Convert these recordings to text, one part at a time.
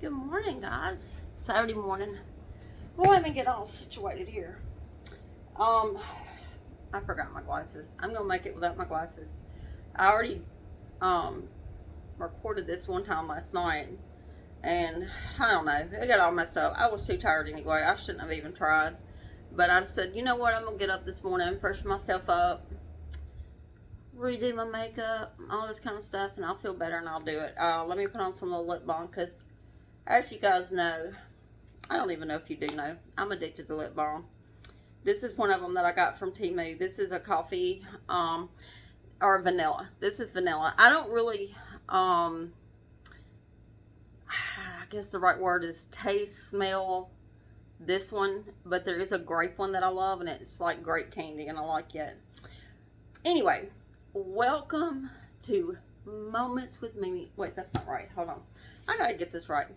Good morning, guys. Saturday morning. Well, let me get all situated here. I forgot my glasses. I'm gonna make it without my glasses. I already um recorded this one time last night, and I don't know, it got all messed up. I was too tired anyway. I shouldn't have even tried. But I said, you know what? I'm gonna get up this morning, freshen myself up, redo my makeup, all this kind of stuff, and I'll feel better and I'll do it. Let me put on some little lip balm because, as you guys know, I don't even know if you do know, I'm addicted to lip balm. This is one of them that I got from Temu. This is a coffee, or vanilla. This is vanilla. I don't really, I guess the right word is taste, smell this one, but there is a grape one that I love, and it's like grape candy, and I like it. Anyway, welcome to Moments with Mimi. Wait, that's not right. Hold on. I gotta get this right.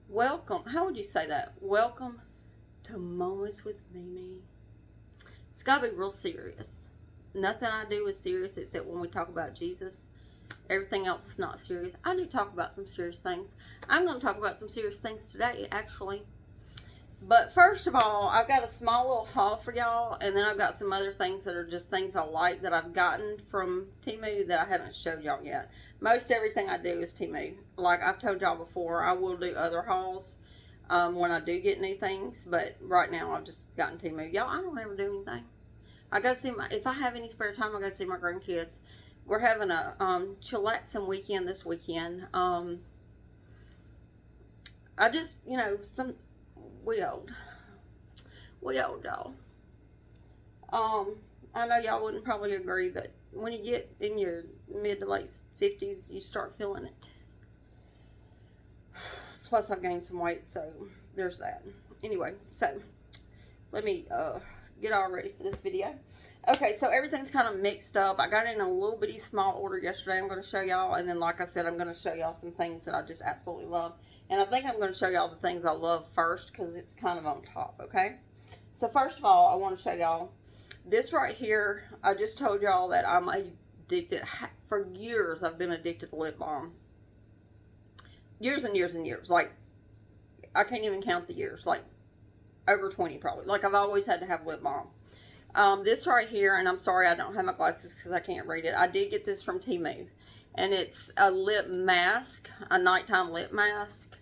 Welcome. How would you say that? Welcome to Moments with Mimi. It's gotta be real serious. Nothing I do is serious except when we talk about Jesus. Everything else is not serious. I do talk about some serious things. I'm going to talk about some serious things today, actually. But first of all, I've got a small little haul for y'all, and then I've got some other things that are just things I like that I've gotten from Temu that I haven't showed y'all yet. Most everything I do is Temu. Like I've told y'all before, I will do other hauls when I do get new things, but right now I've just gotten Temu. Y'all, I don't ever do anything. I go see if I have any spare time, I go see my grandkids. We're having a chillaxing weekend this weekend. I just, we old, y'all. I know y'all wouldn't probably agree, but when you get in your mid to late 50s, you start feeling it. Plus, I've gained some weight, so there's that. Anyway, so let me get all ready for this video. Okay, so everything's kind of mixed up. I got it in a little bitty small order yesterday. I'm going to show y'all, and then like I said, I'm going to show y'all some things that I just absolutely love. And I think I'm going to show y'all the things I love first because it's kind of on top, okay? So first of all, I want to show y'all this right here. I just told y'all that I'm addicted. For years, I've been addicted to lip balm. Years and years and years. Like, I can't even count the years. Like, over 20 probably. Like, I've always had to have lip balm. This right here, and I'm sorry I don't have my glasses because I can't read it. I did get this from Temu. And it's a lip mask. A nighttime lip mask.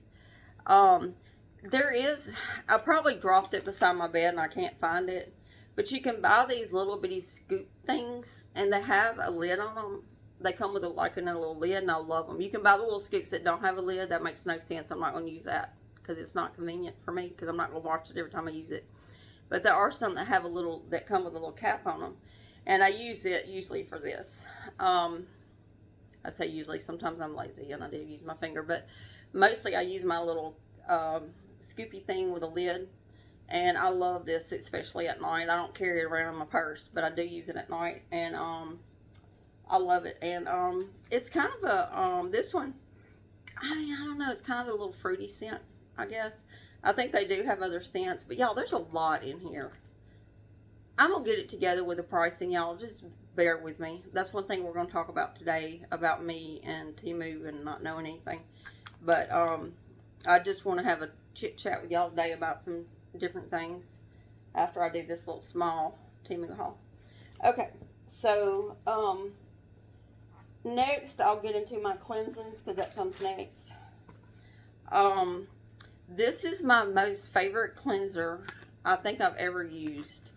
There is, I probably dropped it beside my bed and I can't find it. But you can buy these little bitty scoop things. And they have a lid on them. They come with a little lid, and I love them. You can buy the little scoops that don't have a lid. That makes no sense. I'm not going to use that because it's not convenient for me because I'm not going to watch it every time I use it. But there are some that have that come with a little cap on them. And I use it usually for this. I say usually, sometimes I'm lazy and I do use my finger. But mostly I use my little scoopy thing with a lid. And I love this, especially at night. I don't carry it around in my purse, but I do use it at night. And I love it. And it's kind of a, this one, I mean, I don't know, it's kind of a little fruity scent, I guess. I think they do have other scents, but y'all, there's a lot in here. I'm going to get it together with the pricing, y'all. Just bear with me. That's one thing we're going to talk about today, about me and Temu and not knowing anything. But I just want to have a chit chat with y'all today about some different things after I do this little small Temu haul. Okay, so next I'll get into my cleansings because that comes next. This is my most favorite cleanser I think I've ever used.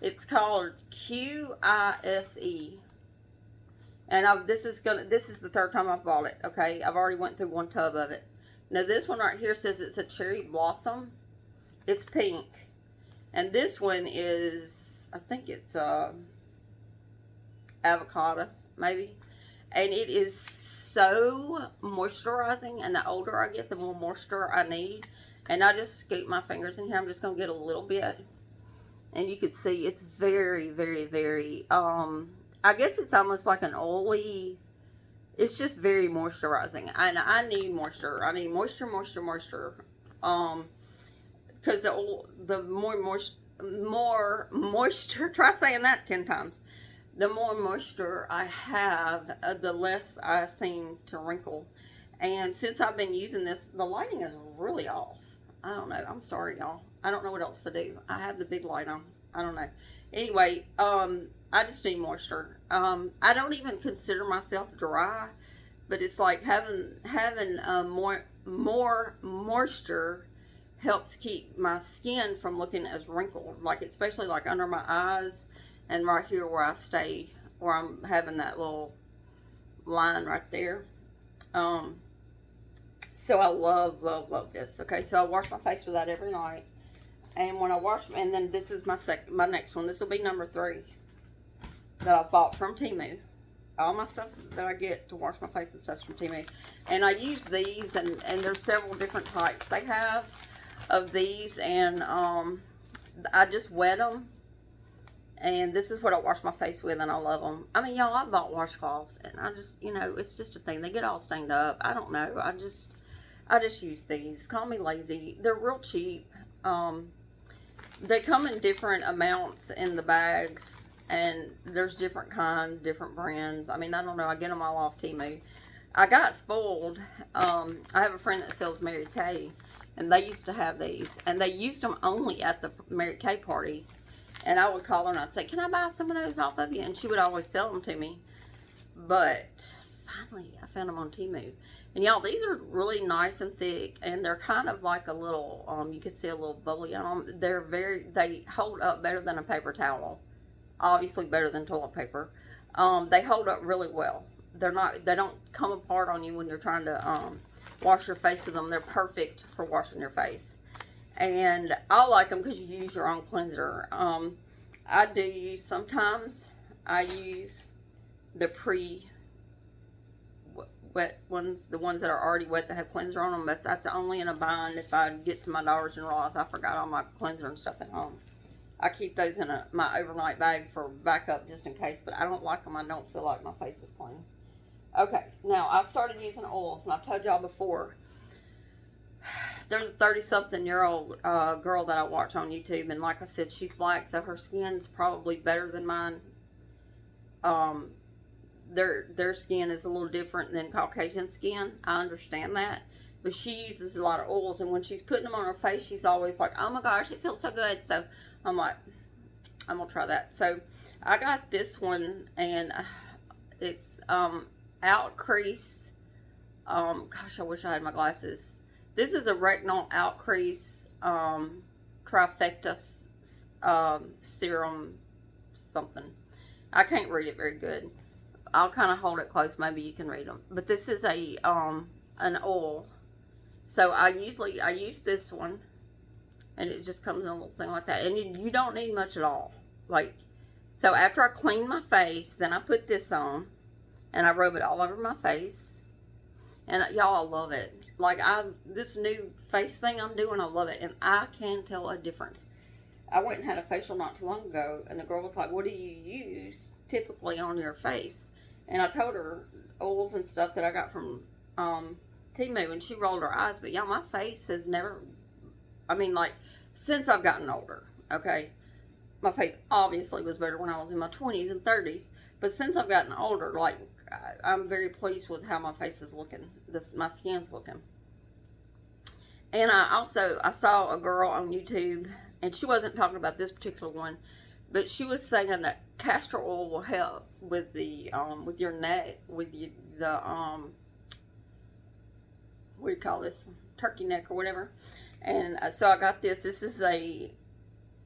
It's called QISE. And this is the third time I've bought it, okay? I've already went through one tub of it. Now this one right here says it's a cherry blossom. It's pink. And this one is, I think it's avocado, maybe. And it is so moisturizing, and the older I get, the more moisture I need. And I just scoop my fingers in here. I'm just going to get a little bit. And you can see it's very, very, very, I guess it's almost like an oily, it's just very moisturizing. And I need moisture. I need moisture. Because the more moisture, try saying that 10 times. The more moisture I have, the less I seem to wrinkle. And since I've been using this, the lighting is really off. I don't know. I'm sorry, y'all. I don't know what else to do. I have the big light on. I don't know. Anyway, I just need moisture. I don't even consider myself dry, but it's like having more moisture helps keep my skin from looking as wrinkled. Like especially like under my eyes and right here where I stay, where I'm having that little line right there. So I love this. Okay, so I wash my face with that every night. And when I wash, and then this is my next one. This will be number 3 that I bought from Temu. All my stuff that I get to wash my face and stuff from Temu. And I use these, and there's several different types they have of these. And I just wet them. And this is what I wash my face with, and I love them. I mean, y'all, I bought washcloths, and I just, you know, it's just a thing. They get all stained up. I don't know. I just use these. Call me lazy. They're real cheap. They come in different amounts in the bags, and there's different kinds, different brands. I mean, I don't know. I get them all off Temu. I got spoiled. I have a friend that sells Mary Kay, and they used to have these, and they used them only at the Mary Kay parties. And I would call her and I'd say, can I buy some of those off of you? And she would always sell them to me. But finally, I found them on Temu. And y'all, these are really nice and thick. And they're kind of like a little, you could see a little bubbly on them. They hold up better than a paper towel. Obviously better than toilet paper. They hold up really well. They don't come apart on you when you're trying to wash your face with them. They're perfect for washing your face. And I like them because you use your own cleanser. I do use, sometimes I use the pre-wet ones, the ones that are already wet that have cleanser on them. That's only in a bind if I get to my Dollars and Ross. I forgot all my cleanser and stuff at home. I keep those in my overnight bag for backup just in case, but I don't like them. I don't feel like my face is clean. Okay, now I've started using oils, and I've told y'all before, there's a 30-something-year-old girl that I watch on YouTube, and like I said, she's black, so her skin's probably better than mine. Their skin is a little different than Caucasian skin. I understand that, but she uses a lot of oils, and when she's putting them on her face, she's always like, "Oh my gosh, it feels so good." So I'm like, I'm gonna try that. So I got this one, and it's out crease. Gosh, I wish I had my glasses. This is a retinol out crease trifecta serum something. I can't read it very good. I'll kind of hold it close. Maybe you can read them. But this is a an oil. So I use this one, and it just comes in a little thing like that. And you don't need much at all. Like, so after I clean my face, then I put this on, and I rub it all over my face. And y'all, I love it. Like, this new face thing I'm doing, I love it. And I can tell a difference. I went and had a facial not too long ago, and the girl was like, what do you use typically on your face? And I told her oils and stuff that I got from Temu, and she rolled her eyes. But yeah, my face has never, I mean, like, since I've gotten older, okay? My face obviously was better when I was in my 20s and 30s. But since I've gotten older, like, I'm very pleased with how my face is looking. My skin's looking. And I saw a girl on YouTube, and she wasn't talking about this particular one, but she was saying that castor oil will help with the with your neck, with the what do you call this, turkey neck or whatever. And so I got this.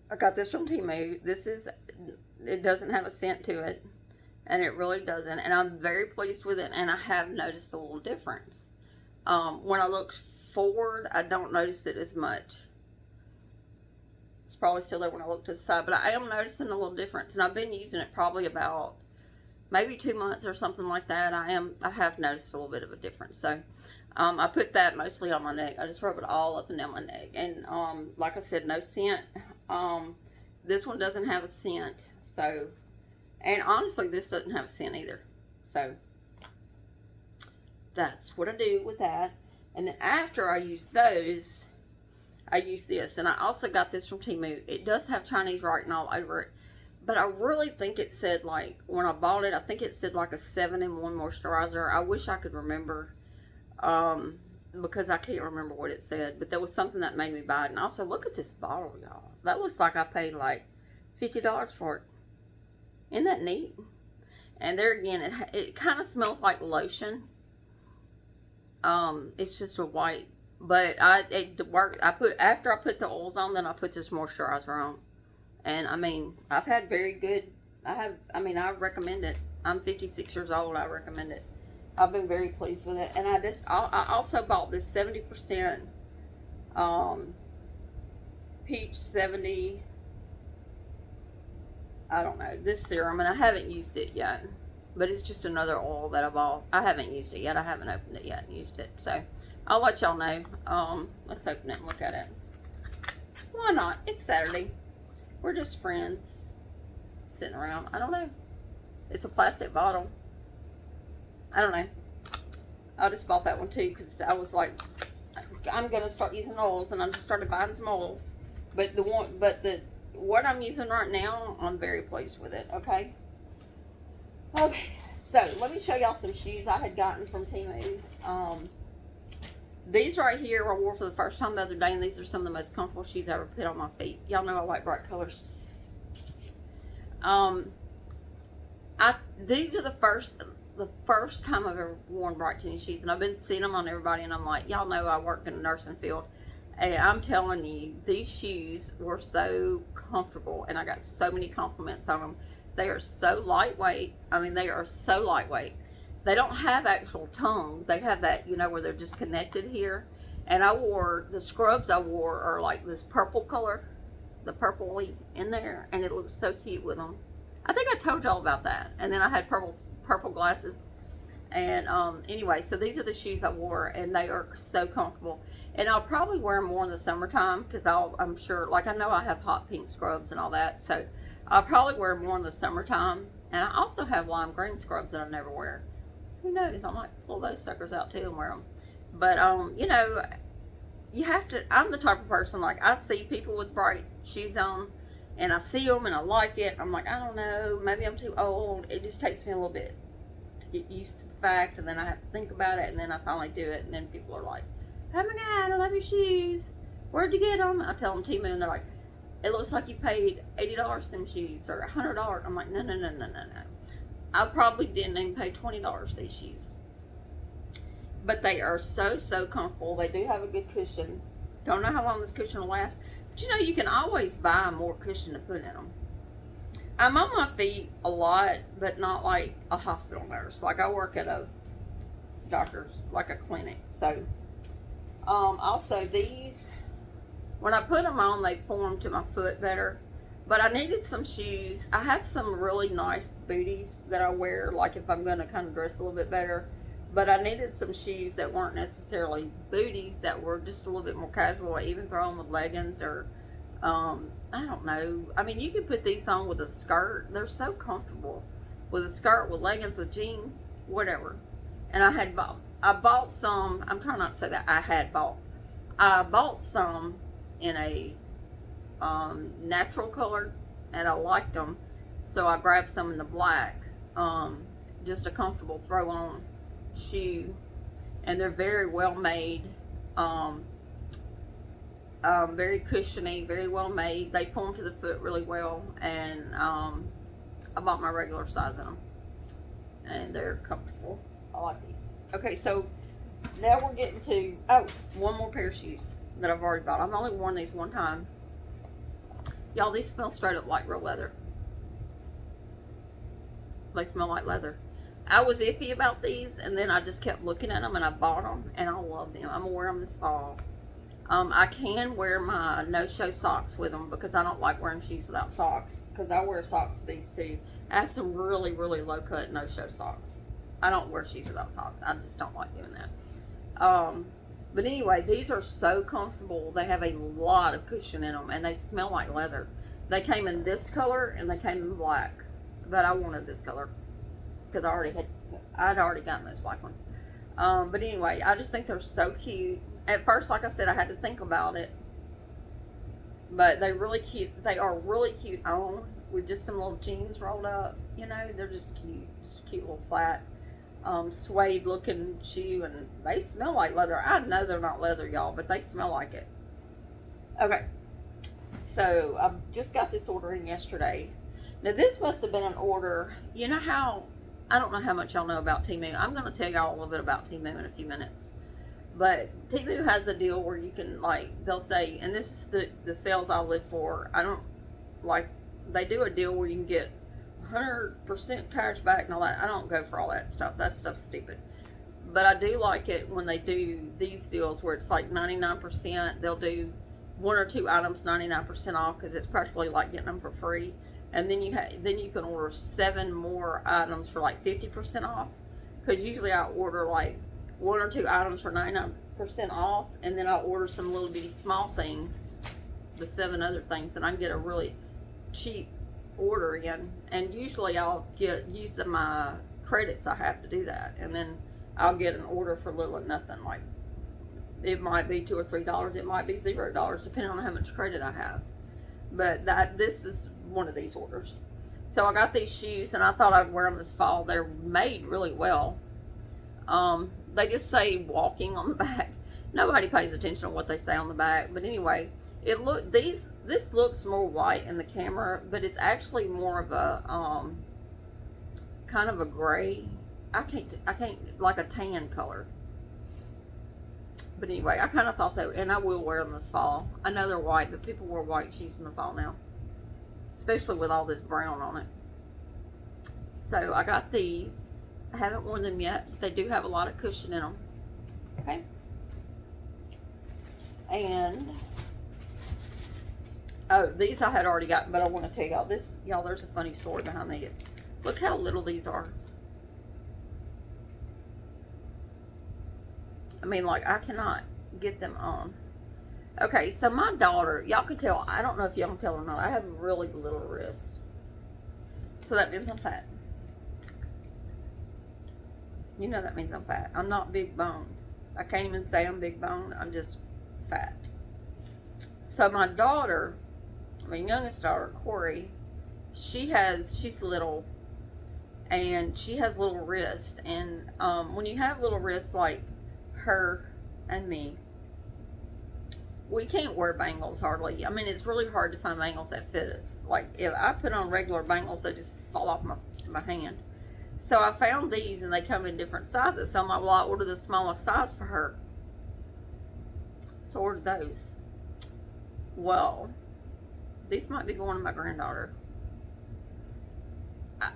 I got this from Temu. It doesn't have a scent to it. And it really doesn't. And I'm very pleased with it. And I have noticed a little difference. When I look forward, I don't notice it as much. It's probably still there when I look to the side. But I am noticing a little difference. And I've been using it probably about maybe 2 months or something like that. I have noticed a little bit of a difference. So I put that mostly on my neck. I just rub it all up and down my neck. And like I said, no scent. This one doesn't have a scent. So... And honestly, this doesn't have a scent either. So, that's what I do with that. And then after I use those, I use this. And I also got this from Temu. It does have Chinese writing all over it. But I really think it said, like, when I bought it, I think it said like a 7-in-1 moisturizer. I wish I could remember. Because I can't remember what it said, but there was something that made me buy it. And also, look at this bottle, y'all. That looks like I paid like $50 for it. Isn't that neat? And there again, it kind of smells like lotion. It's just a white, but it worked. After I put the oils on, then I put this moisturizer on, and I mean, I've had very good. I recommend it. I'm 56 years old. I recommend it. I've been very pleased with it, and I also bought this 70% peach 70. I don't know, this serum, and I haven't used it yet. But it's just another oil that I bought. I haven't used it yet. I haven't opened it yet and used it. So I'll let y'all know. Let's open it and look at it. Why not? It's Saturday. We're just friends sitting around. I don't know. It's a plastic bottle. I don't know. I just bought that one too because I was like, I'm gonna start using oils, and I just started buying some oils. But what I'm using right now, I'm very pleased with it. Okay. Okay, so let me show y'all some shoes I had gotten from Temu. These right here I wore for the first time the other day, and these are some of the most comfortable shoes I ever put on my feet. Y'all know I like bright colors. These are the first time I've ever worn bright tennis shoes, and I've been seeing them on everybody, and I'm like, y'all know I work in the nursing field, and I'm telling you, these shoes were so comfortable, and I got so many compliments on them. They are so lightweight. I mean, they are so lightweight. They don't have actual tongue. They have that, where they're just connected here. And the scrubs I wore are like this purple color, the purpley in there, and it looks so cute with them. I think I told y'all about that. And then I had purple glasses. And anyway, so these are the shoes I wore, and they are so comfortable. And I'll probably wear them more in the summertime because I'm sure, like I know I have hot pink scrubs and all that, so I'll probably wear them more in the summertime. And I also have lime green scrubs that I never wear. Who knows? I might pull those suckers out too and wear them. But you have to. I'm the type of person, like, I see people with bright shoes on, and I see them and I like it. I'm like, I don't know, maybe I'm too old. It just takes me a little bit to get used to the fact, and then I have to think about it, and then I finally do it, and then people are like, oh my God, I love your shoes. Where'd you get them? I tell them Temu, and they're like, it looks like you paid $80 for them shoes, or $100. I'm like, no. I probably didn't even pay $20 for these shoes. But they are so comfortable. They do have a good cushion. Don't know how long this cushion will last. But you can always buy more cushion to put in them. I'm on my feet a lot, but not like a hospital nurse. Like, I work at a doctor's, like a clinic. So, also these, when I put them on, they form to my foot better. But I needed some shoes. I have some really nice booties that I wear, like if I'm going to kind of dress a little bit better. But I needed some shoes that weren't necessarily booties, that were just a little bit more casual. I even throw them with leggings, or I don't know. I mean, you can put these on with a skirt. They're so comfortable with a skirt, with leggings, with jeans, whatever. And I bought some. I'm trying not to say that I bought some in a natural color, and I liked them, so I grabbed some in the black. Just a comfortable throw on shoe, and they're very well made, very cushiony, very well made. They form to the foot really well, and I bought my regular size in them, and they're comfortable. I like these. Okay, so now we're getting to one more pair of shoes that I've already bought. I've only worn these one time. Y'all, these smell straight up like real leather. They smell like leather. I was iffy about these, and then I just kept looking at them, and I bought them, and I love them. I'm gonna wear them this fall. I can wear my no-show socks with them, because I don't like wearing shoes without socks, because I wear socks with these too. I have some really low-cut no-show socks. I don't wear shoes without socks. I just don't like doing that. But anyway, these are so comfortable. They have a lot of cushion in them, and they smell like leather. They came in this color, and they came in black, but I wanted this color because I'd already gotten this black one. But anyway, I just think they're so cute. At first, like I said, I had to think about it, but they're really cute. They are really cute on with just some little jeans rolled up. They're just cute, just cute little flat. suede looking shoe, and they smell like leather. I know they're not leather, y'all, but they smell like it. Okay, so I just got this order in yesterday. Now this must have been an order. You know how, I don't know how much y'all know about Temu. I'm going to tell y'all a little bit about Temu in a few minutes. But Temu has a deal where you can, like, they'll say, and this is the sales I live for. I don't, like, they do a deal where you can get 100% cash back and all that. I don't go for all that stuff. That stuff's stupid. But I do like it when they do these deals where it's like 99%. They'll do one or two items 99% off, because it's practically like getting them for free. And then you can order 7 more items for like 50% off. Because usually I order like 1 or 2 items for 99% off, and then I order some little bitty small things, the 7 other things, and I can get a really cheap order in. And usually I'll use my credits I have to do that, and then I'll get an order for little or nothing. Like, it might be $2 or $3, it might be $0, depending on how much credit I have. But this is one of these orders. So I got these shoes, and I thought I'd wear them this fall. They're made really well. They just say walking on the back. Nobody pays attention to what they say on the back. But anyway, this looks more white in the camera, but it's actually more of a kind of a gray. I can't like a tan color. But anyway, I kind of thought that, and I will wear them this fall. I know they're white, but people wear white shoes in the fall now, especially with all this brown on it. So I got these. I haven't worn them yet, but they do have a lot of cushion in them. Okay. And oh, these I had already gotten, but I want to tell y'all this. Y'all, there's a funny story behind these. Look how little these are. I mean, like, I cannot get them on. Okay, so my daughter, y'all can tell, I don't know if y'all can tell or not, I have a really little wrist. So that means I'm fat. You know that means I'm fat. I'm not big boned. I can't even say I'm big boned. I'm just fat. So my daughter, my youngest daughter, Corey, she's little, and she has little wrists. And when you have little wrists like her and me, we can't wear bangles hardly. I mean, it's really hard to find bangles that fit us. Like, if I put on regular bangles, they just fall off my hand. So I found these, and they come in different sizes. So I'm like, well, I'll order the smallest size for her. So I ordered those. Well, these might be going to my granddaughter.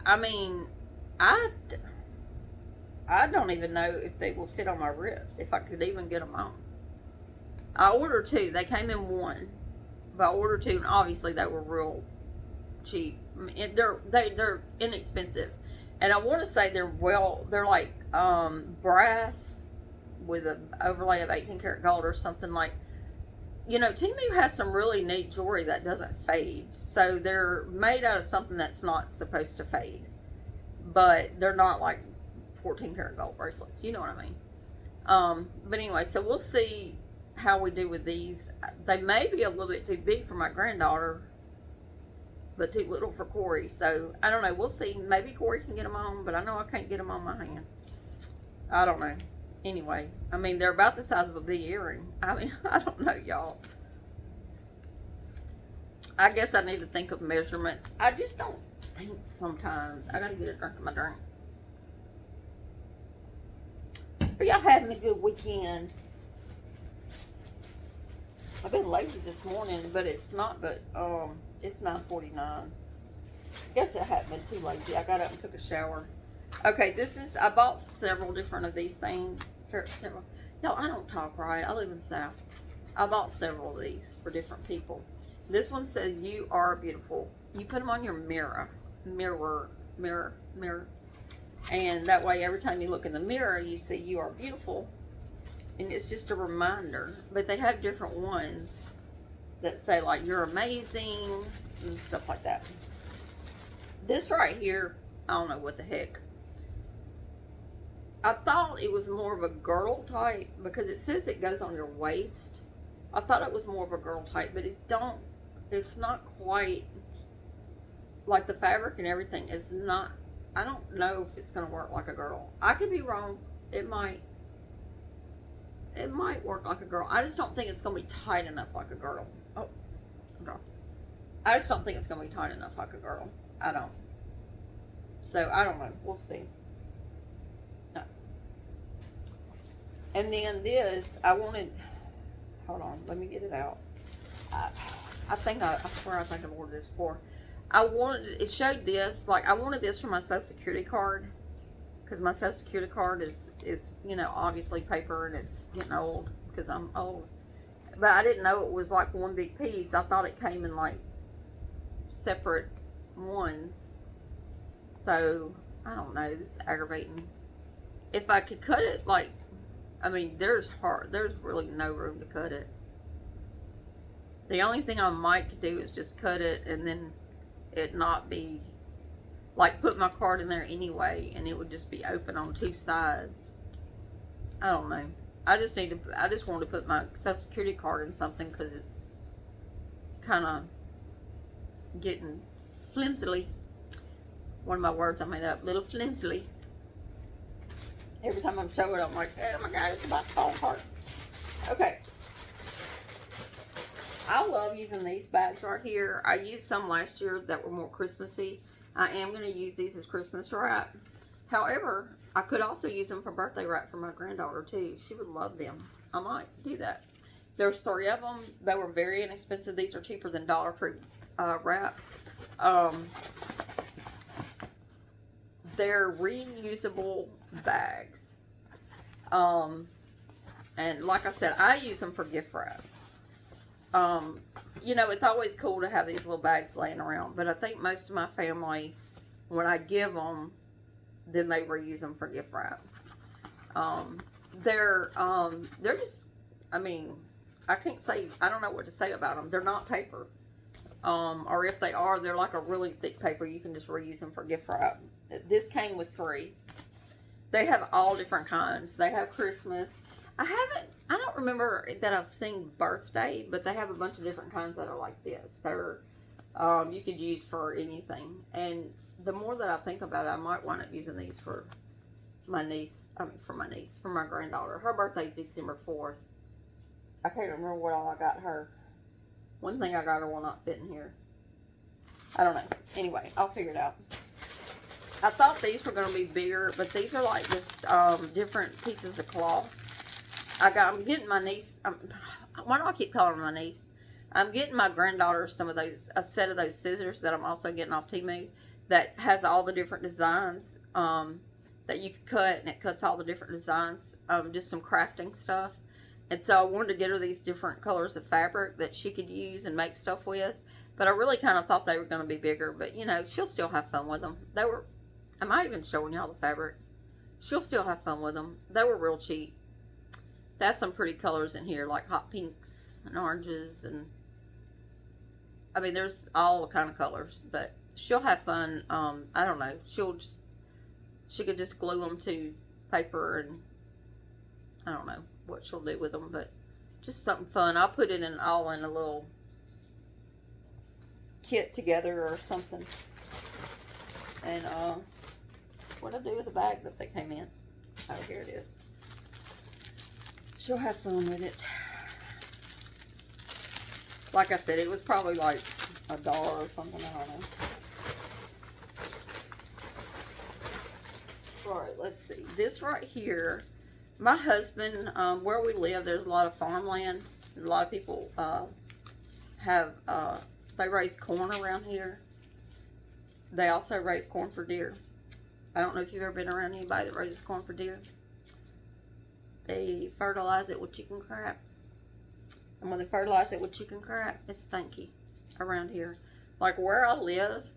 I mean, I don't even know if they will fit on my wrist, if I could even get them on. I ordered 2. They came in 1, but I ordered 2, and obviously they were real cheap. I mean, they're inexpensive, and I want to say they're like brass with an overlay of 18 karat gold or something. Like, you know, Temu has some really neat jewelry that doesn't fade. So they're made out of something that's not supposed to fade, but they're not like 14 karat gold bracelets. You know what I mean? But anyway, so we'll see how we do with these. They may be a little bit too big for my granddaughter, but too little for Corey. So I don't know. We'll see. Maybe Corey can get them on, but I know I can't get them on my hand. I don't know. Anyway, I mean, they're about the size of a big earring. I mean, I don't know, y'all. I guess I need to think of measurements. I just don't think sometimes. I gotta get a drink of my drink. Are y'all having a good weekend? I've been lazy this morning, but it's not, it's 9:49. Guess I haven't been too lazy. I got up and took a shower. Okay, I bought several different of these things. Several. No, I don't talk right. I live in the South. I bought several of these for different people. This one says, "You are beautiful." You put them on your mirror. And that way, every time you look in the mirror, you see "You are beautiful." And it's just a reminder. But they have different ones that say, like, "You're amazing," and stuff like that. This right here, I don't know what the heck. I thought it was more of a girdle type because it says it goes on your waist. I thought it was more of a girdle type, but it's not quite, like, the fabric and everything is not I don't know if it's going to work like a girl. I could be wrong. It might. It might work like a girl. I just don't think it's going to be tight enough like a girl. Oh, girl. I just don't think it's going to be tight enough like a girl. I don't. So, I don't know. We'll see. No. And then this, I wanted... Hold on. Let me get it out. I swear I think I've ordered this before. It showed this, like, I wanted this for my Social Security card. Because my Social Security card is, you know, obviously paper and it's getting old. Because I'm old. But I didn't know it was like one big piece. I thought it came in like separate ones. So, I don't know. This is aggravating. If I could cut it, like, I mean, there's really no room to cut it. The only thing I might do is just cut it and then it not be, like, put my card in there anyway and it would just be open on two sides. I don't know. I just wanted to put my Social Security card in something because it's kind of getting flimsily. One of my words I made up, little flimsily. Every time I'm showing it, I'm like, oh my God, it's about to fall apart. Okay. I love using these bags right here. I used some last year that were more Christmassy. I am going to use these as Christmas wrap. However, I could also use them for birthday wrap for my granddaughter too. She would love them. I might do that. There's 3 of them. They were very inexpensive. These are cheaper than Dollar Tree wrap. They're reusable bags. And like I said, I use them for gift wrap. You know, it's always cool to have these little bags laying around, but I think most of my family, when I give them, then they reuse them for gift wrap. They're just, I mean, I don't know what to say about them. They're not paper. Or if they are, they're like a really thick paper. You can just reuse them for gift wrap. This came with 3. They have all different kinds. They have Christmas. I don't remember that I've seen birthday, but they have a bunch of different kinds that are like this. They're, you could use for anything. And the more that I think about it, I might wind up using these for my for my granddaughter. Her birthday's December 4th. I can't remember what all I got her. One thing I got her will not fit in here. I don't know. Anyway, I'll figure it out. I thought these were going to be bigger, but these are like just different pieces of cloth. I'm getting my niece, why do I keep calling her my niece? I'm getting my granddaughter a set of those scissors that I'm also getting off Temu that has all the different designs that you can cut, and it cuts all the different designs, just some crafting stuff. And so I wanted to get her these different colors of fabric that she could use and make stuff with. But I really kind of thought they were going to be bigger. But, you know, she'll still have fun with them. Am I even showing y'all the fabric? She'll still have fun with them. They were real cheap. They have some pretty colors in here, like hot pinks and oranges. And, I mean, there's all kind of colors. But she'll have fun. I don't know. She could just glue them to paper, and I don't know what she'll do with them, but just something fun. I'll put it all in a little kit together or something. And what'd I do with the bag that they came in? Oh, here it is. She'll have fun with it. Like I said, it was probably like $1 or something. I don't know. Alright, let's see. This right here, my husband, where we live, there's a lot of farmland. A lot of people they raise corn around here. They also raise corn for deer. I don't know if you've ever been around anybody that raises corn for deer. They fertilize it with chicken crap. And when they fertilize it with chicken crap, it's stinky around here. Like where I live,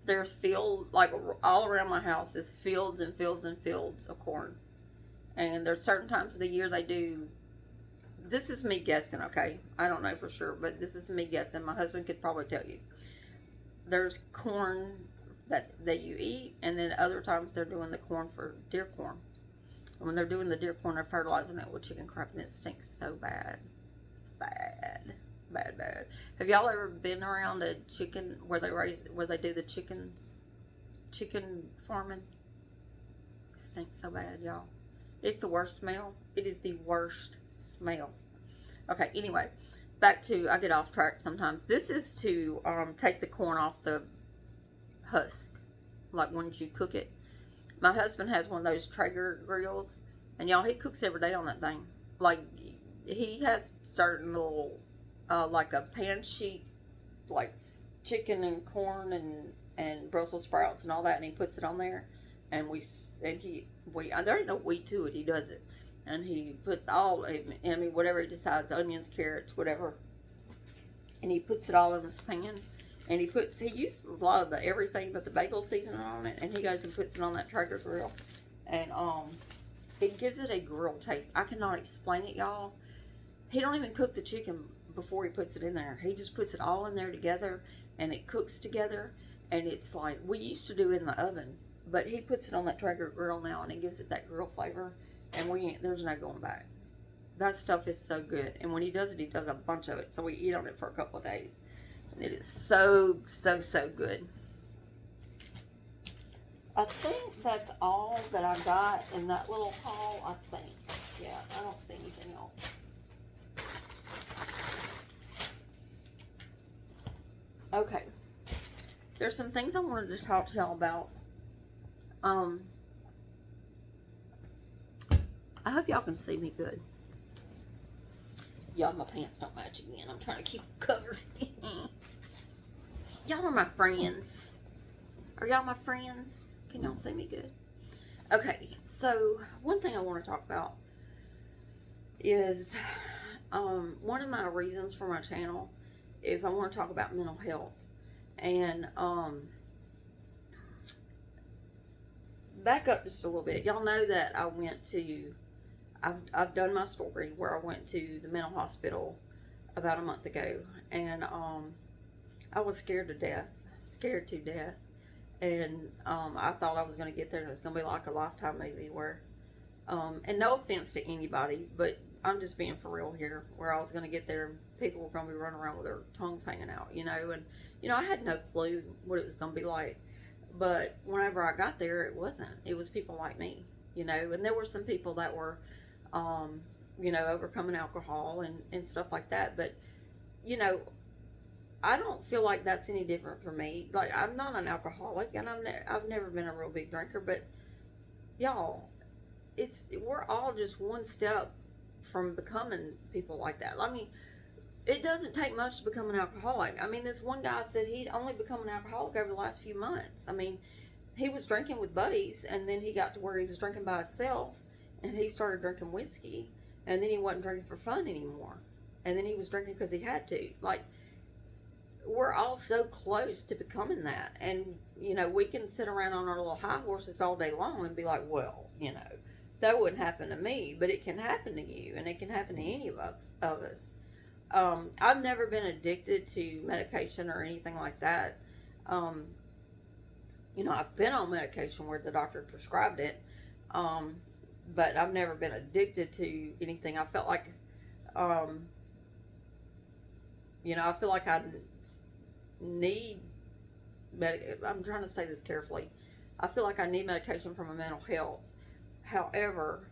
there's fields, like all around my house is fields and fields and fields of corn. And there's certain times of the year they do, this is me guessing, okay? I don't know for sure, but this is me guessing. My husband could probably tell you. There's corn that you eat, and then other times they're doing the corn for deer corn. And when they're doing the deer corn, they're fertilizing it with chicken crap, and it stinks so bad. It's bad. Bad, bad. Have y'all ever been around a chicken where they do the chicken farming. It stinks so bad, y'all. It's the worst smell. It is the worst smell. Okay, anyway, back to, I get off track sometimes. This is to take the corn off the husk, like once you cook it. My husband has one of those Traeger grills, and y'all, he cooks every day on that thing. Like, he has certain little, like a pan sheet, like chicken and corn and Brussels sprouts and all that, and he puts it on there, and there ain't no wheat to it. He does it, and he puts all, I mean, whatever he decides, onions, carrots, whatever, and he puts it all in this pan, and he uses a lot of the everything but the bagel seasoning on it, and he goes and puts it on that Traeger grill, and it gives it a grill taste. I cannot explain it, y'all. He don't even cook the chicken before he puts it in there. He just puts it all in there together, and it cooks together, and it's like we used to do in the oven, but he puts it on that Traeger grill now, and it gives it that grill flavor, and there's no going back. That stuff is so good, and when he does a bunch of it, so we eat on it for a couple of days, and it is so, so, so good. I think that's all that I got in that little haul, I think. Yeah, I don't see anything else. Okay. There's some things I wanted to talk to y'all about. I hope y'all can see me good. Y'all, my pants don't match again. I'm trying to keep them covered. Y'all are my friends. Are y'all my friends? Can y'all see me good? Okay, so one thing I want to talk about is one of my reasons for my channel is I want to talk about mental health. And back up just a little bit. Y'all know that I went to, I've done my story where I went to the mental hospital about a month ago, and I was scared to death, and I thought I was going to get there and it was going to be like a Lifetime movie where, and no offense to anybody, but I'm just being for real here, where I was going to get there and people were going to be running around with their tongues hanging out, you know, and, you know, I had no clue what it was going to be like, but whenever I got there, it wasn't. It was people like me, you know, and there were some people that were, you know, overcoming alcohol and stuff like that, but, you know, I don't feel like that's any different for me. Like, I'm not an alcoholic, and I've never been a real big drinker, but y'all, we're all just one step from becoming people like that. I mean, it doesn't take much to become an alcoholic. I mean, this one guy said he'd only become an alcoholic over the last few months. I mean, he was drinking with buddies, and then he got to where he was drinking by himself, and he started drinking whiskey, and then he wasn't drinking for fun anymore, and then he was drinking because he had to. Like, we're all so close to becoming that, and, you know, we can sit around on our little high horses all day long and be like, well, you know, that wouldn't happen to me, but it can happen to you, and it can happen to any of us. I've never been addicted to medication or anything like that. You know, I've been on medication where the doctor prescribed it, but I've never been addicted to anything. I felt like, you know, I feel like I need I'm trying to say this carefully. I feel like I need medication for my mental health. However,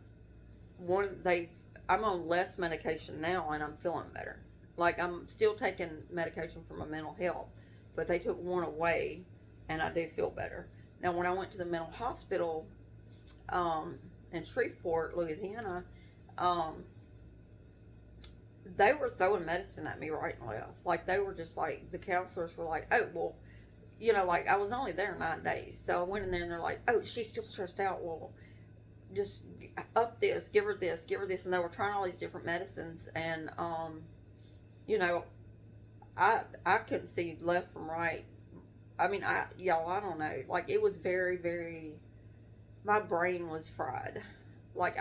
I'm on less medication now, and I'm feeling better. Like, I'm still taking medication for my mental health, but they took one away, and I do feel better. Now, when I went to the mental hospital in Shreveport, Louisiana, they were throwing medicine at me right and left. Like, they were just like, the counselors were like, oh, well, you know, like, I was only there 9 days. So I went in there, and they're like, oh, she's still stressed out. Well, just up this, give her this. And they were trying all these different medicines. And, you know, I couldn't see left from right. I mean, y'all, I don't know. Like, it was very, very, my brain was fried. Like,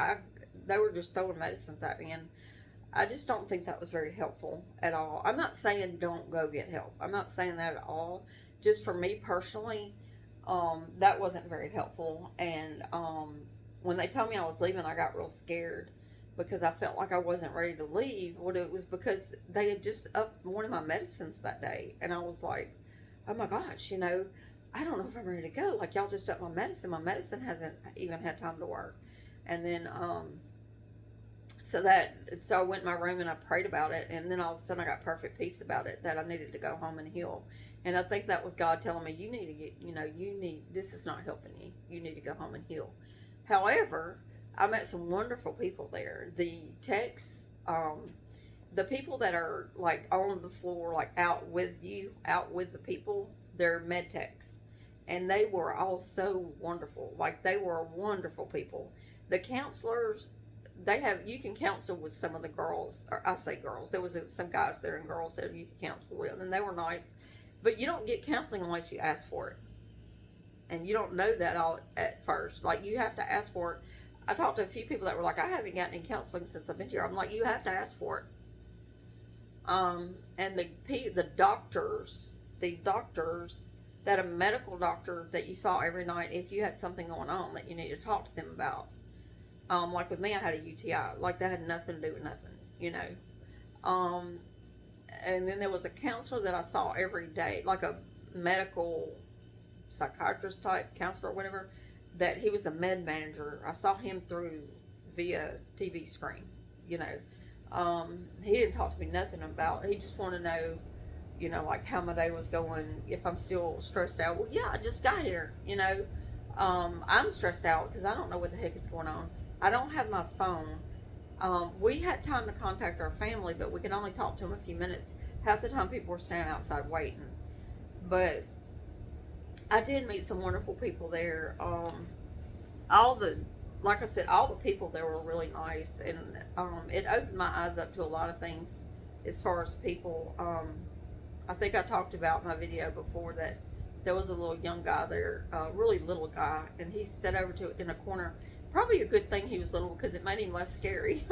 they were just throwing medicines at me, and I just don't think that was very helpful at all. I'm not saying don't go get help. I'm not saying that at all. Just for me personally, that wasn't very helpful. And when they told me I was leaving, I got real scared because I felt like I wasn't ready to leave. Well, it was because they had just upped one of my medicines that day. And I was like, oh my gosh, you know, I don't know if I'm ready to go. Like, y'all just upped my medicine. My medicine hasn't even had time to work. And then, so I went in my room and I prayed about it. And then all of a sudden I got perfect peace about it, that I needed to go home and heal. And I think that was God telling me, you need to get, this is not helping you. You need to go home and heal. However, I met some wonderful people there. The techs, the people that are like on the floor, like out with the people, they're med techs. And they were all so wonderful. Like, they were wonderful people. The counselors, you can counsel with some of the girls, or I say girls. There was some guys there and girls that you could counsel with, and they were nice. But you don't get counseling unless you ask for it. And you don't know that all at first. Like, you have to ask for it. I talked to a few people that were like, I haven't gotten any counseling since I've been here. I'm like, you have to ask for it. And the doctors, that a medical doctor that you saw every night, if you had something going on that you need to talk to them about. Like with me, I had a UTI. Like, that had nothing to do with nothing, And then there was a counselor that I saw every day, like a medical psychiatrist type counselor or whatever, that he was the med manager. I saw him via TV screen, He didn't talk to me nothing about, he just wanted to know, like how my day was going, if I'm still stressed out. Well, yeah, I just got here, I'm stressed out because I don't know what the heck is going on. I don't have my phone. We had time to contact our family, but we could only talk to them a few minutes. Half the time people were standing outside waiting. But I did meet some wonderful people there. Like I said, all the people there were really nice, and it opened my eyes up to a lot of things as far as people. I think I talked about in my video before that there was a little young guy there, a really little guy, and he sat over in a corner. Probably a good thing he was little because it made him less scary.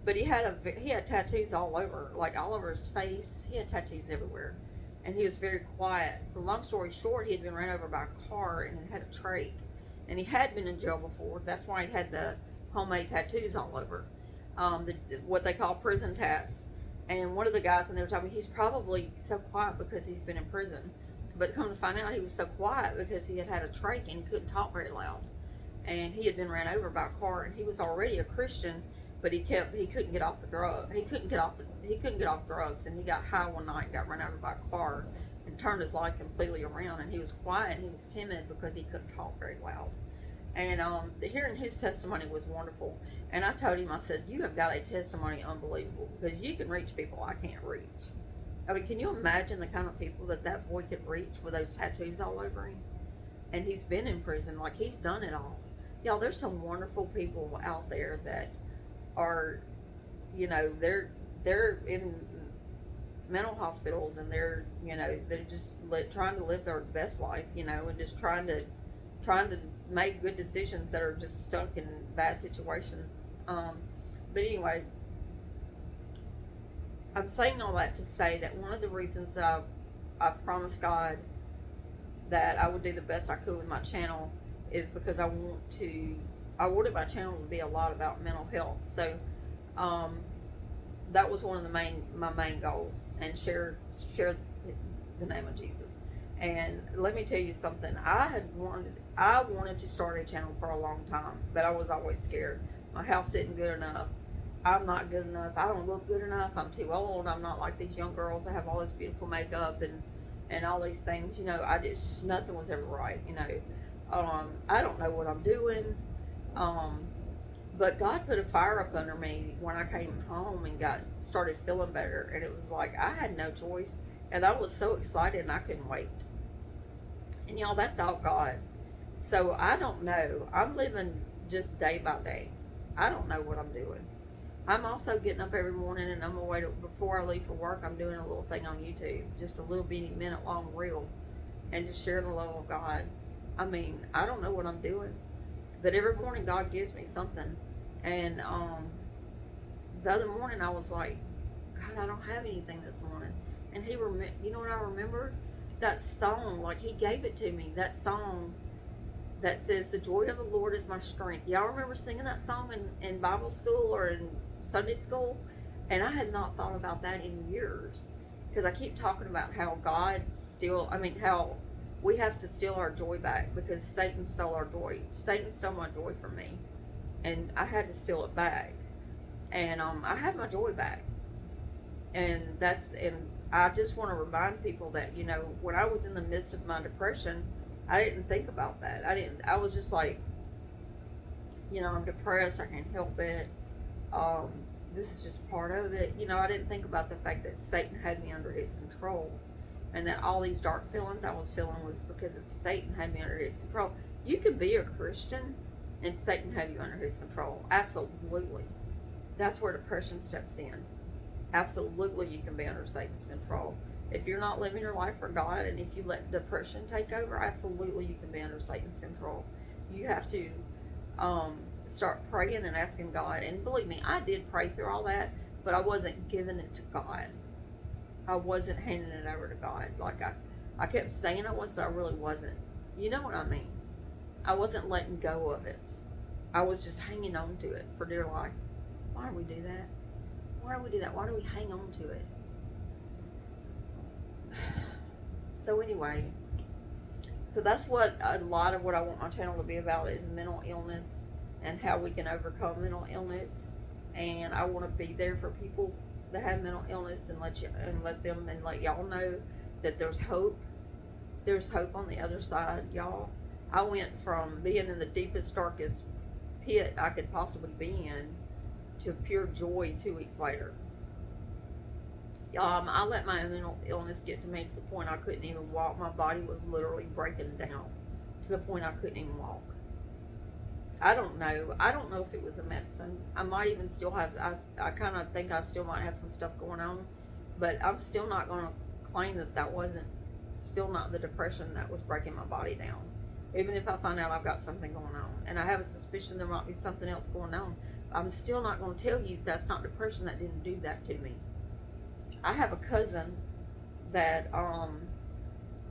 But he had tattoos all over, like all over his face. He had tattoos everywhere, and he was very quiet. Long story short, he had been run over by a car and had a trach, and he had been in jail before. That's why he had the homemade tattoos all over, what they call prison tats. And one of the guys in there told me he's probably so quiet because he's been in prison. But come to find out, he was so quiet because he had a trach and he couldn't talk very loud. And he had been ran over by a car, and he was already a Christian, but he couldn't get off the drug. He couldn't get off drugs, and he got high one night and got run over by a car and turned his life completely around. And he was quiet and he was timid because he couldn't talk very loud. And hearing his testimony was wonderful. And I told him, I said, you have got a testimony unbelievable, because you can reach people I can't reach. I mean, can you imagine the kind of people that boy could reach with those tattoos all over him? And he's been in prison, like, he's done it all. Y'all, there's some wonderful people out there that are, they're in mental hospitals, and they're just trying to live their best life, and just trying to make good decisions that are just stuck in bad situations. But anyway, I'm saying all that to say that one of the reasons that I promised God that I would do the best I could with my channel is because I wanted my channel to be a lot about mental health. So that was one of my main goals, and share the name of Jesus. And let me tell you something, I wanted to start a channel for a long time, but I was always scared. My house isn't good enough. I'm not good enough. I don't look good enough. I'm too old. I'm not like these young girls that have all this beautiful makeup and all these things. Nothing was ever right. I don't know what I'm doing. But God put a fire up under me when I came home and started feeling better. And it was like I had no choice. And I was so excited and I couldn't wait. And y'all, that's all God. So I don't know. I'm living just day by day. I don't know what I'm doing. I'm also getting up every morning, and I'm away before I leave for work. I'm doing a little thing on YouTube, just a little bitty minute long reel, and just sharing the love of God. I mean, I don't know what I'm doing, but every morning God gives me something. And the other morning I was like, God, I don't have anything this morning. And you know what I remember? That song, like He gave it to me. That song that says, "The joy of the Lord is my strength." Y'all remember singing that song in Bible school or in Sunday school? And I had not thought about that in years, because I keep talking about how God still, how we have to steal our joy back, because Satan stole our joy. Satan stole my joy from me, and I had to steal it back. And I have my joy back, and I just want to remind people that, you know, when I was in the midst of my depression, I didn't think about that. I was just like, you know, I'm depressed, I can't help it. This is just part of it. You know, I didn't think about the fact that Satan had me under his control, and that all these dark feelings I was feeling was because of Satan had me under his control. You can be a Christian and Satan have you under his control. Absolutely. That's where depression steps in. Absolutely, you can be under Satan's control. If you're not living your life for God, and if you let depression take over, absolutely you can be under Satan's control. You have to start praying and asking God. And believe me, I did pray through all that, but I wasn't giving it to God. I wasn't handing it over to God. Like I kept saying I was, but I really wasn't. You know what I mean? I wasn't letting go of it. I was just hanging on to it for dear life. Why do we do that? Why do we do that? Why do we hang on to it? So anyway, so that's what a lot of what I want my channel to be about, is mental illness and how we can overcome mental illness. And I want to be there for people that have mental illness, and let y'all know that there's hope. There's hope on the other side, y'all. I went from being in the deepest, darkest pit I could possibly be in to pure joy 2 weeks later. I let my mental illness get to me to the point I couldn't even walk. My body was literally breaking down to the point I couldn't even walk. I don't know if it was the medicine. I might even still have, I kind of think I still might have some stuff going on, but I'm still not going to claim that wasn't still not the depression that was breaking my body down. Even if I find out I've got something going on, and I have a suspicion there might be something else going on, I'm still not going to tell you that's not depression that didn't do that to me. I have a cousin that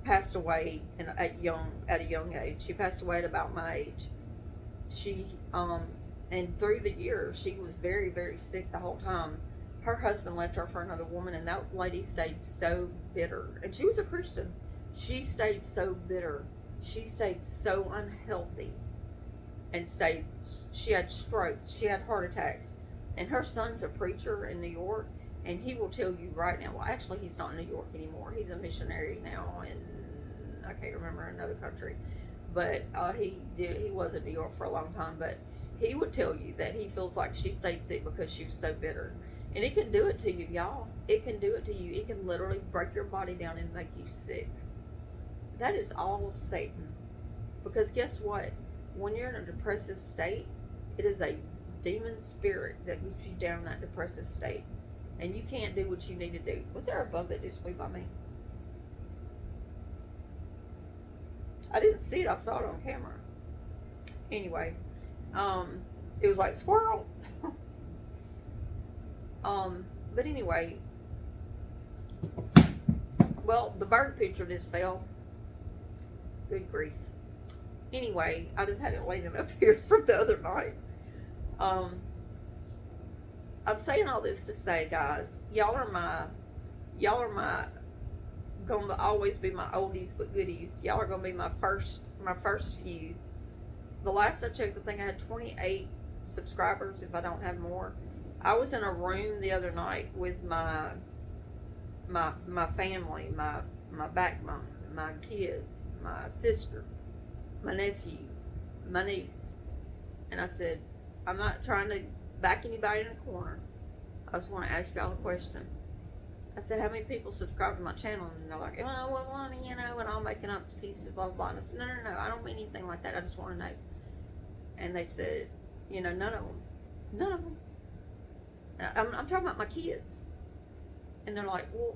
passed away at a young age. She passed away at about my age. She and through the years she was very, very sick the whole time. Her husband left her for another woman, and that lady stayed so bitter. And she was a Christian. She stayed so bitter. She stayed so unhealthy, and she had strokes, she had heart attacks. And her son's a preacher in New York, and he will tell you right now, well, actually he's not in New York anymore, he's a missionary now in, I can't remember, another country, but he was in New York for a long time. But he would tell you that he feels like she stayed sick because she was so bitter. And it can do it to you, y'all. It can do it to you. It can literally break your body down and make you sick. That is all Satan. Because guess what? When you're in a depressive state, it is a demon spirit that gets you down in that depressive state. And you can't do what you need to do. Was there a bug that just flew by me? I didn't see it. I saw it on camera. Anyway, it was like squirrel. But anyway, well, the bird picture just fell. Good grief. Anyway, I just had it laying up here from the other night. I'm saying all this to say, guys, y'all are gonna always be my oldies but goodies. Y'all are gonna be my first few. The last I checked, I think I had 28 subscribers, if I don't have more. I was in a room the other night with my family, my backbone, my kids, my sister, my nephew, my niece, and I said, I'm not trying to back anybody in a corner. I just want to ask y'all a question. I said, how many people subscribe to my channel? And they're like, oh, well, you know, and I'm making up excuses, blah, blah, blah. And I said, no, I don't mean anything like that. I just want to know. And they said, you know, none of them. I'm talking about my kids. And they're like, well,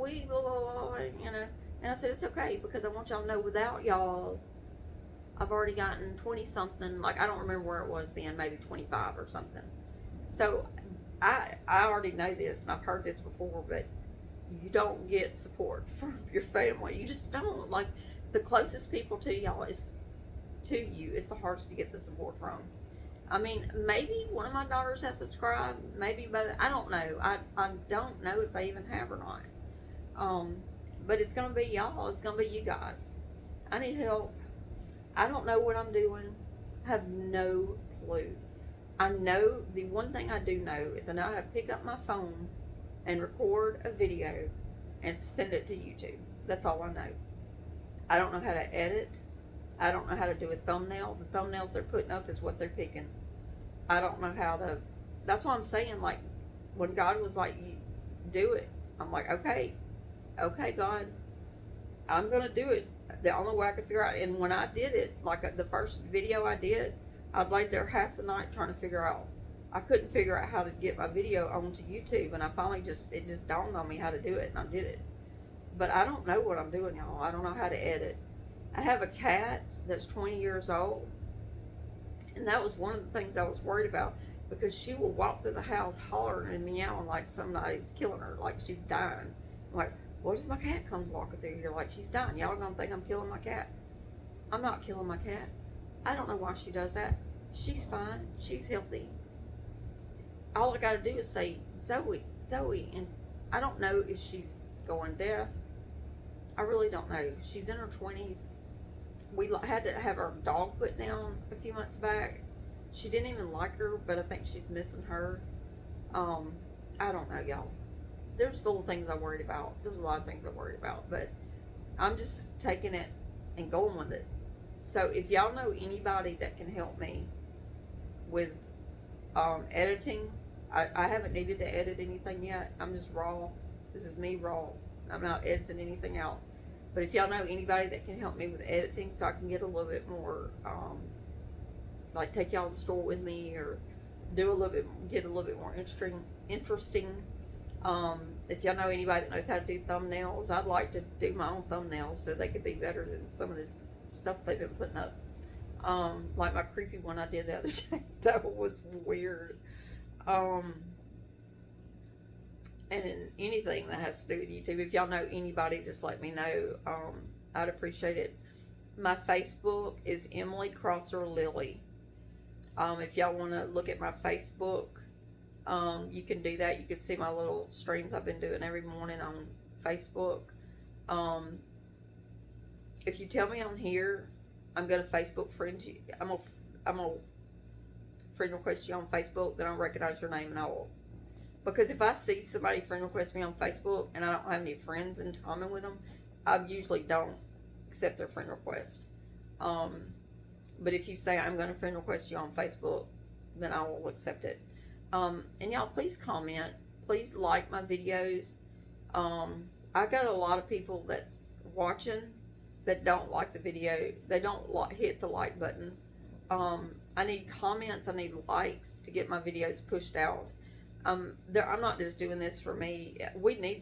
we, blah, blah, blah, you know. And I said, it's okay, because I want y'all to know, without y'all, I've already gotten 20-something, like, I don't remember where it was then, maybe 25 or something. So, I already know this, and I've heard this before, but you don't get support from your family. You just don't. Like, the closest people to y'all is the hardest to get the support from. I mean, maybe one of my daughters has subscribed, maybe, but I don't know. I don't know if they even have or not. But it's going to be y'all. It's going to be you guys. I need help. I don't know what I'm doing. I have no clue. I know the one thing I do know is I know how to pick up my phone and record a video and send it to YouTube. That's all I know. I don't know how to edit. I don't know how to do a thumbnail. The thumbnails they're putting up is what they're picking. I don't know how to. That's what I'm saying. Like, when God was like, you do it. I'm like, okay, God, I'm going to do it. The only way I could figure out, and when I did it, like the first video I did, I'd laid there half the night trying to figure out. I couldn't figure out how to get my video onto YouTube, and I finally it just dawned on me how to do it, and I did it. But I don't know what I'm doing, y'all. I don't know how to edit. I have a cat that's 20 years old, and that was one of the things I was worried about, because she will walk through the house hollering and meowing like somebody's killing her, like she's dying. I'm like, what if my cat comes walking through here like she's dying? Y'all gonna think I'm killing my cat. I'm not killing my cat. I don't know why she does that. She's fine. She's healthy. All I gotta do is say, Zoe, Zoe. And I don't know if she's going deaf. I really don't know. She's in her 20s. We had to have our dog put down a few months back. She didn't even like her, but I think she's missing her. I don't know, y'all. There's little things I worried about. There's a lot of things I worried about, but I'm just taking it and going with it. So if y'all know anybody that can help me with editing, I haven't needed to edit anything yet. I'm just raw. This is me raw. I'm not editing anything out. But if y'all know anybody that can help me with editing, so I can get a little bit more, like take y'all to the store with me, or do a little bit, get a little bit more interesting. If y'all know anybody that knows how to do thumbnails, I'd like to do my own thumbnails so they could be better than some of this stuff they've been putting up. Like my creepy one I did the other day. That was weird. And in anything that has to do with YouTube, if y'all know anybody, just let me know. I'd appreciate it. My Facebook is Emily Crosser Lily. If y'all want to look at my Facebook, you can do that. You can see my little streams I've been doing every morning on Facebook. If you tell me on here, I'm gonna Facebook friend you. I'm gonna friend request you on Facebook. Then I'll recognize your name and I will. Because if I see somebody friend request me on Facebook and I don't have any friends in common with them, I usually don't accept their friend request. But if you say I'm gonna friend request you on Facebook, then I will accept it. And y'all, please comment. Please like my videos. I got a lot of people that's watching that don't like the video. They don't hit the like button. I need comments. I need likes to get my videos pushed out. I'm not just doing this for me. We need